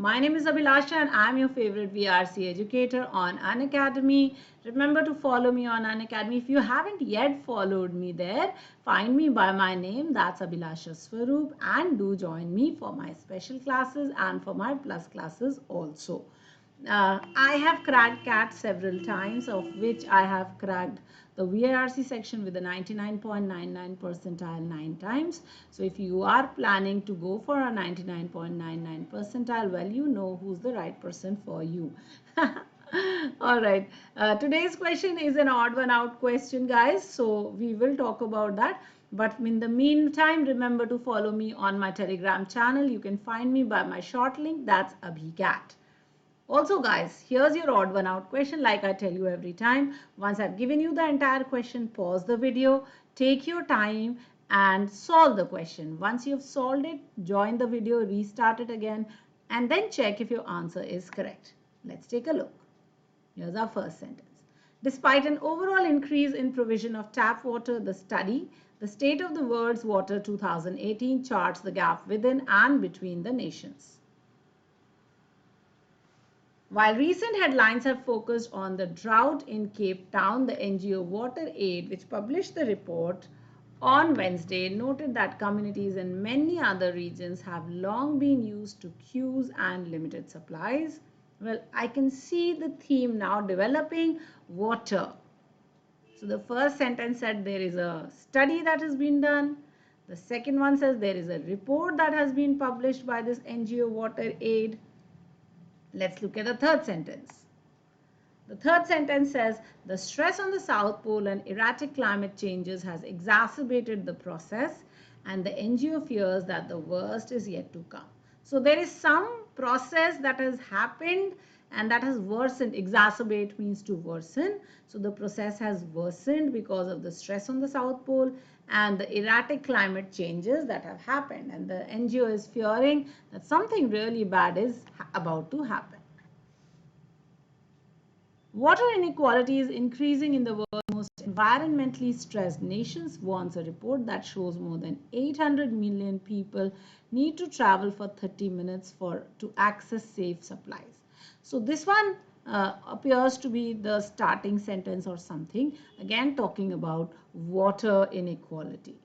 My name is Abhilasha and I'm your favorite VRC educator on Unacademy. Remember to follow me on Unacademy. If you haven't yet followed me there, find me by my name, that's Abhilasha Swarup, and do join me for my special classes and for my plus classes also. I have cracked CAT several times, of which I have cracked the VARC section with a 99.99 percentile 9 times. So if you are planning to go for a 99.99 percentile, well, you know who's the right person for you. All right. Today's question is an odd one out question, guys. So we will talk about that. But in the meantime, remember to follow me on my Telegram channel. You can find me by my short link. That's AbhiCat. Also, guys, here's your odd one out question. Like I tell you every time, once I've given you the entire question, pause the video, take your time and solve the question. Once you've solved it, join the video, restart it again, and then check if your answer is correct. Let's take a look. Here's our first sentence. Despite an overall increase in provision of tap water, the study, the State of the World's Water 2018 charts the gap within and between the nations. While recent headlines have focused on the drought in Cape Town, the NGO WaterAid, which published the report on Wednesday, noted that communities in many other regions have long been used to queues and limited supplies. Well, I can see the theme now developing: water. So the first sentence said there is a study that has been done. The second one says there is a report that has been published by this NGO WaterAid. Let's look at the third sentence. The third sentence says the stress on the South Pole and erratic climate changes has exacerbated the process, and the NGO fears that the worst is yet to come. So there is some process that has happened and that has worsened. Exacerbate means to worsen. So the process has worsened because of the stress on the South Pole and the erratic climate changes that have happened. And the NGO is fearing that something really bad is about to happen. Water inequality is increasing in the world's most environmentally stressed nations, warns a report that shows more than 800 million people need to travel for 30 minutes to access safe supplies. So this one appears to be the starting sentence or something, again talking about water inequality.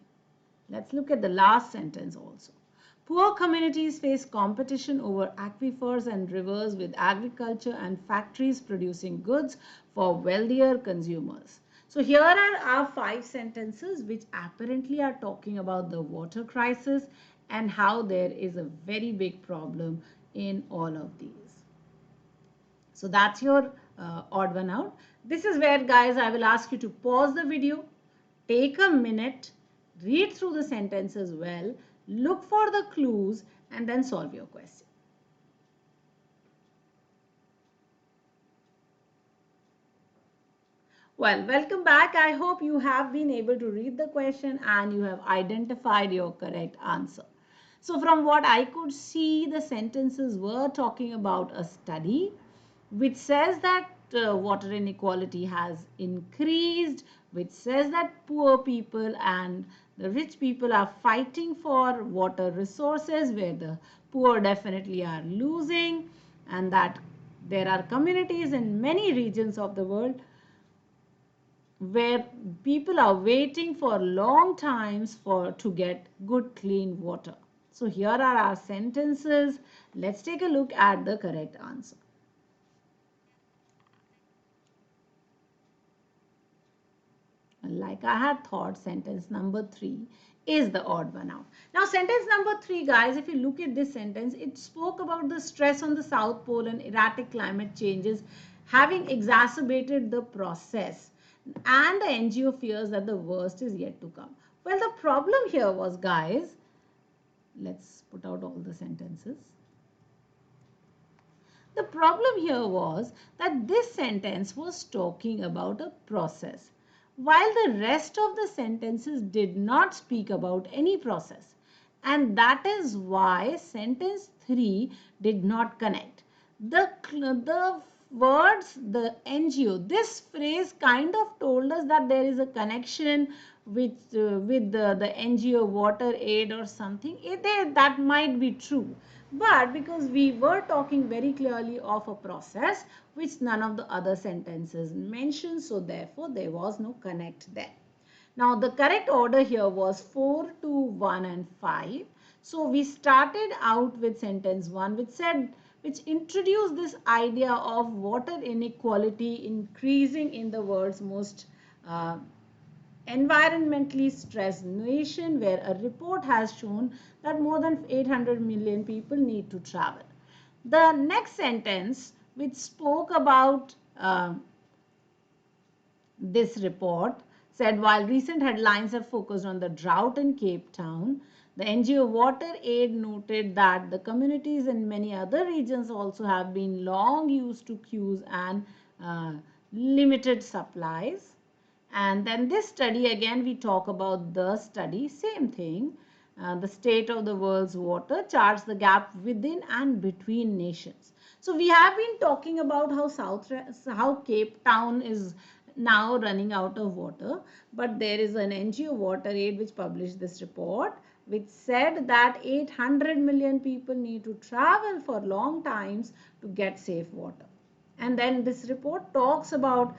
Let's look at the last sentence also. Poor communities face competition over aquifers and rivers, with agriculture and factories producing goods for wealthier consumers. So here are our 5 sentences which apparently are talking about the water crisis and how there is a very big problem in all of these. So that's your odd one out. This is where, guys, I will ask you to pause the video, take a minute, read through the sentences well, look for the clues, and then solve your question. Well, welcome back. I hope you have been able to read the question and you have identified your correct answer. So from what I could see, the sentences were talking about a study which says that water inequality has increased, which says that poor people and the rich people are fighting for water resources, where the poor definitely are losing, and that there are communities in many regions of the world where people are waiting for long times to get good clean water. So here are our sentences. Let's take a look at the correct answer. Like I had thought, sentence number 3 is the odd one out. Now sentence number 3, guys, if you look at this sentence, it spoke about the stress on the South Pole and erratic climate changes having exacerbated the process, and the NGO fears that the worst is yet to come. Well, the problem here was, guys, let's put out all the sentences. The problem here was that this sentence was talking about a process, while the rest of the sentences did not speak about any process. And that is why sentence 3 did not connect. The words, the NGO, this phrase kind of told us that there is a connection with the NGO WaterAid or something. That might be true. But because we were talking very clearly of a process which none of the other sentences mentioned, so therefore there was no connect there. Now the correct order here was 4, 2, 1 and 5. So we started out with sentence 1 which introduced this idea of water inequality increasing in the world's most uh, environmentally stressed nation, where a report has shown that more than 800 million people need to travel. The next sentence, which spoke about this report, said while recent headlines have focused on the drought in Cape Town, the NGO Water Aid noted that the communities in many other regions also have been long used to queues and uh, limited supplies. And then this study, again, we talk about the study, same thing. The state of the world's water charts the gap within and between nations. So we have been talking about how Cape Town is now running out of water, but there is an NGO Water Aid which published this report which said that 800 million people need to travel for long times to get safe water. And then this report talks about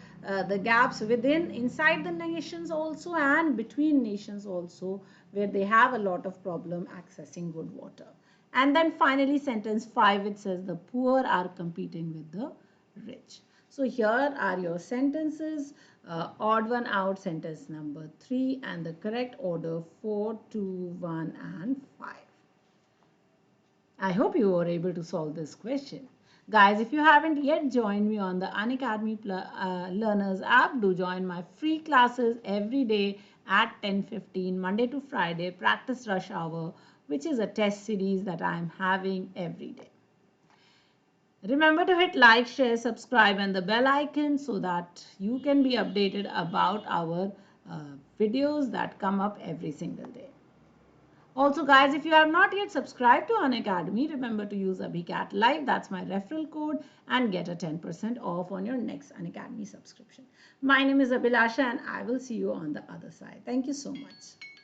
the gaps within inside the nations also and between nations also, where they have a lot of problem accessing good water. And then finally sentence 5, it says the poor are competing with the rich. So here are your sentences, odd one out sentence number 3 and the correct order 4, 2, 1 and 5. I hope you were able to solve this question. Guys, if you haven't yet joined me on the Unacademy Learners app, do join my free classes every day at 10:15, Monday to Friday, practice rush hour, which is a test series that I am having every day. Remember to hit like, share, subscribe and the bell icon so that you can be updated about our videos that come up every single day. Also, guys, if you have not yet subscribed to Unacademy, remember to use AbhiCat Live. That's my referral code and get a 10% off on your next Unacademy subscription. My name is Abhilasha and I will see you on the other side. Thank you so much.